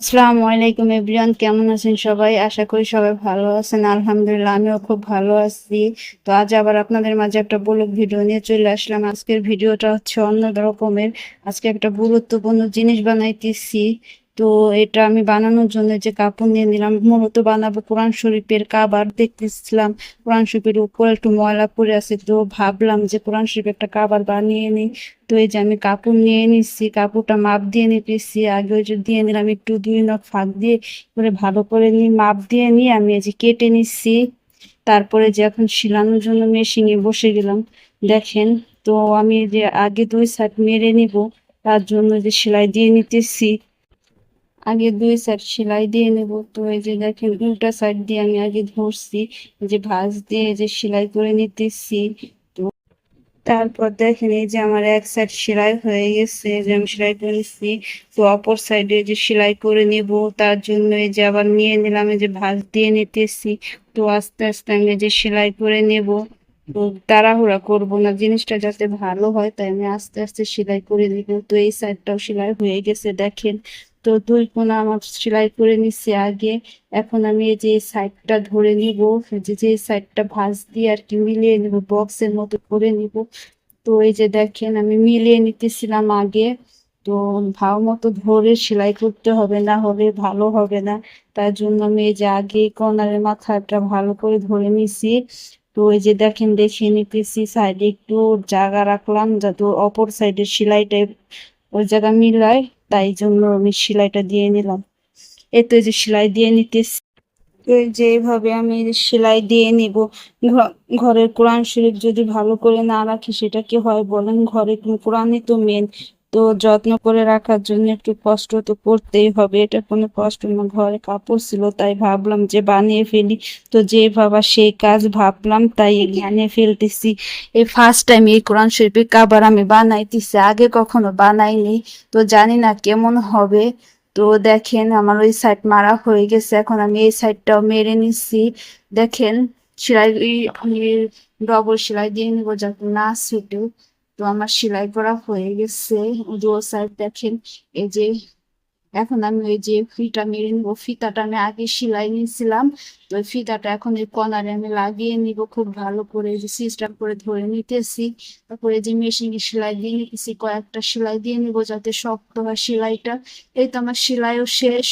আসসালামু আলাইকুম এভরিওয়ান, কেমন আছেন সবাই? আশা করি সবাই ভালো আছেন। আলহামদুলিল্লাহ, আমিও খুব ভালো আছি। তো আজ আবার আপনাদের মাঝে একটা ব্লগ ভিডিও নিয়ে চলে আসলাম। আজকের ভিডিওটা হচ্ছে অন্য রকমের। আজকে একটা গুরুত্বপূর্ণ জিনিস বানাইতেছি। তো এটা আমি বানানোর জন্য যে কাপড় নিয়ে নিলাম, মূলত বানাবো কোরআন শরীফের কাবার। দেখতেছিলাম কোরআন শরীফের উপর একটু ময়লা পড়ে আছে, তো ভাবলাম যে কোরআন শরীফের একটা কাবার বানিয়ে নিই। তো এই যে আমি কাপড় নিয়ে নিচ্ছি, কাপড়টা মাপ দিয়ে নিতেছি। আগে ওই যে দিয়ে নিলাম একটু 2 নখ ফাঁক দিয়ে, করে ভালো করে নিয়ে মাপ দিয়ে নিয়ে আমি এই যে কেটে নিচ্ছি। তারপরে যে এখন সেলানোর জন্য মেশিনে বসে গেলাম। দেখেন, তো আমি এই যে আগে 2 সাইড মেরে নিব, তার জন্য যে সেলাই দিয়ে নিতেছি। আগে 2 সাইড সেলাই দিয়ে নেব। তো এই যে দেখেন, উল্টা সাইড দিয়ে আমি আগে ধরছি, এই যে ভাঁজ দিয়ে যে সেলাই করে নিতেছি। তারপর দেখেন, এই যে আমার এক সাইড সেলাই হয়ে গেছে, যে আমি সেলাই করে নিচ্ছি। তো অপর সাইডে যে সেলাই করে নিব, তার জন্য এই যে আবার নিয়ে নিলাম, এই যে ভাঁজ দিয়ে নিতেছি। তো আস্তে আস্তে আমি এই যে সেলাই করে নেব। তো তাড়াহুড়া করব না, জিনিসটা যাতে ভালো হয়, তাই আমি আস্তে আস্তে সেলাই করে নিব। তো এই সাইডটাও সেলাই হয়ে গেছে দেখেন। তো 2 কোণা আমার সেলাই করে নিচ্ছি আগে। এখন আমি এই যে সাইডটা ধরে নিব, যে সাইডটা ভাঁজ দিয়ে আর কি মিলিয়ে নিব, বক্সের মতো করে নিব। তো এই যে দেখেন, আমি মিলিয়ে নিতেছিলাম আগে। তো ভালো মতো ধরে সেলাই করতে হবে, না হলে ভালো হবে না। তার জন্য আমি এই যে আগে কর্নারের মাথাটা ভালো করে ধরে নিছি। তো এই যে দেখেন, দেখে নিতেছি সাইডে একটু জায়গা রাখলাম, যাতে অপর সাইডের সেলাইটা ওই জায়গা মিলায়। তাই জন্য আমি সেলাইটা দিয়ে নিলাম। এই তো এই যে সেলাই দিয়ে নিতেছি। এই যে এইভাবে আমি সেলাই দিয়ে নিব। ঘরের কোরআন শরীফ যদি ভালো করে না রাখি, সেটা কি হয় বলেন? ঘরে কোরআনই তো মেন। তো যত্ন করে রাখার জন্য একটু কষ্ট তো করতেই হবে, এটা কোনো কষ্ট না। ঘরে কাপড় ছিল, তাই ভাবলাম যে বানিয়ে ফেলি। তো যে ভাবা সেই কাজ, ভাবলাম তাই বানিয়ে ফেলতেছি। এই ফার্স্ট টাইম এই কোরআন শরীফের কাবার আমি বানাইতেছি, আগে কখনো বানাইনি। তো জানি না কেমন হবে। তো দেখেন, আমার ওই সাইড মারা হয়ে গেছে, এখন আমি এই সাইডটাও মেরে নিচ্ছি। দেখেন, সেলাই আমি ডবল সেলাই দিয়ে নিবো যাতে না ছুটে। তো আমার সেলাই করা হয়ে গেছে। দু সাইড দেখেন। এই যে এখন আমি ওই যে ফিতা মেরে নিবো। ফিতাটা আমি আগে সেলাই নিয়েছিলাম, তো ওই ফিতাটা এখন এই কর্নারে আমি লাগিয়ে নিব খুব ভালো করে, এই যে সিস্টেম করে ধরে নিতেছি। তারপরে যে মেশিনে সেলাই দিয়ে নিতেছি, কয়েকটা সেলাই দিয়ে নিব যাতে শক্ত হয় সেলাইটা। এই তো আমার সেলাইও শেষ।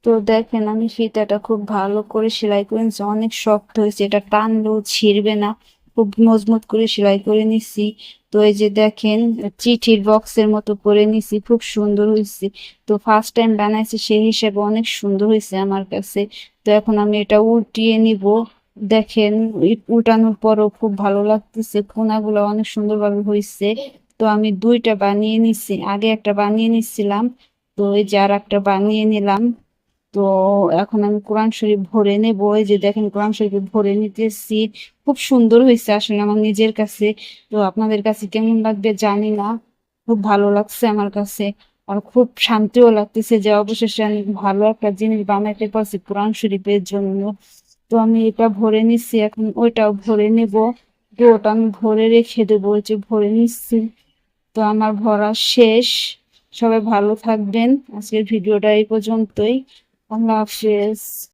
তো দেখেন, আমি ফিতাটা খুব ভালো করে সেলাই করে নিচ্ছি, অনেক শক্ত হয়েছে, এটা টানলেও ছিঁড়বে না। খুব মজবুত করে সেলাই করে নিচ্ছি। তো এই যে দেখেন, চিঠির বক্সের মতো করে নিছি, খুব সুন্দর হয়েছে। তো ফার্স্ট টাইম বানাইছি, সেই হিসেবে অনেক সুন্দর হয়েছে আমার কাছে। তো এখন আমি এটা উল্টিয়ে নিব। দেখেন, উল্টানোর পরও খুব ভালো লাগতেছে, কোনাগুলো অনেক সুন্দরভাবে হয়েছে। তো আমি 2টা বানিয়ে নিছি, আগে একটা বানিয়ে নিছিলাম। তো এই যে আর একটা বানিয়ে নিলাম। তো এখন আমি কোরআন শরীফ ভরে নেব। এই যে দেখেন, কোরআন শরীফ ভরে নিতেছি। খুব সুন্দর হয়েছে আসলে আমার নিজের কাছে। তো আপনাদের কাছে কেমন লাগবে জানি না, খুব ভালো লাগছে আমার কাছে। আর খুব শান্তিও লাগতেছে যে অবশেষে আমি ভালো একটা জিনিস বানাইতে পারছি কোরআন শরীফের জন্য। তো আমি এটা ভরে নিচ্ছি, এখন ওইটাও ভরে নেব। তো ওটা আমি ভরে রেখে দেবো, ওই যে ভরে নিচ্ছি। তো আমার ভরা শেষ। সবাই ভালো থাকবেন। আজকের ভিডিওটা এই পর্যন্তই। আল্লাহ হাফেজ।